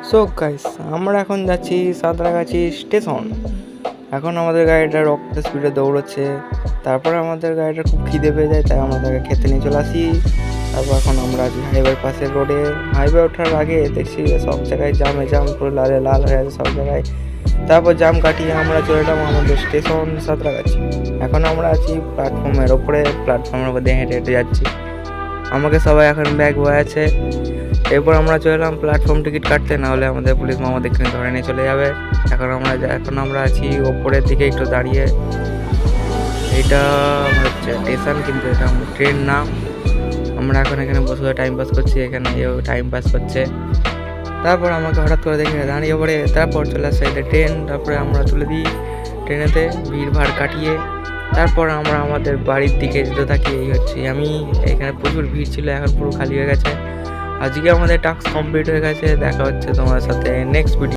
So guys, আমরা এখন যাচ্ছি সাঁতরাগাছি স্টেশন। এখন আমাদের গাড়িটা রক্ত স্পিডে দৌড়চ্ছে। তারপরে আমাদের গাড়িটা খুব খিদে পেয়ে যায়, তাই আমরা তাকে খেতে নিয়ে চলে আসি। তারপর এখন আমরা আছি হাইওয়ের পাশের রোডে। হাইওয়ে ওঠার আগে দেখছি সব জায়গায় জাম পুরো লালে লাল হয়ে আছে সব জায়গায়। তারপর জাম কাটিয়ে আমরা চলে এলাম আমাদের স্টেশন সাঁতরাগাছি। এখন আমরা আছি প্ল্যাটফর্মের ওপরে, প্ল্যাটফর্মের উপর দিয়ে হেঁটে হেঁটে যাচ্ছি। আমাকে সবাই এখন ব্যাগ বয়ে আছে। এরপর আমরা চলে এলাম প্ল্যাটফর্ম টিকিট কাটতে, না হলে আমাদের পুলিশ মামা দেখে ধরে নিয়ে চলে যাবে। এখন আমরা আছি ওপরের দিকে একটু দাঁড়িয়ে। এটা হচ্ছে স্টেশন, কিন্তু এটা আমাদের ট্রেন না। আমরা এখন এখানে বসে টাইম পাস করছি, এখানে এও টাইম পাস করছে। তারপর আমাকে হঠাৎ করে দেখে দাঁড়িয়ে পড়ে। তারপর চলে আসছে এটা ট্রেন। তারপরে আমরা তুলে দিই ট্রেনেতে ভিড় ভাড় কাটিয়ে। তারপর আমরা আমাদের বাড়ির দিকে যেতে থাকি। এই হচ্ছে আমি, এখানে প্রচুর ভিড় ছিল, এখন পুরো খালি হয়ে গেছে। আজকে আমাদের টাস্ক কমপ্লিট হয়ে গেছে। দেখা হচ্ছে তোমার সাথে নেক্সট ভিডিও।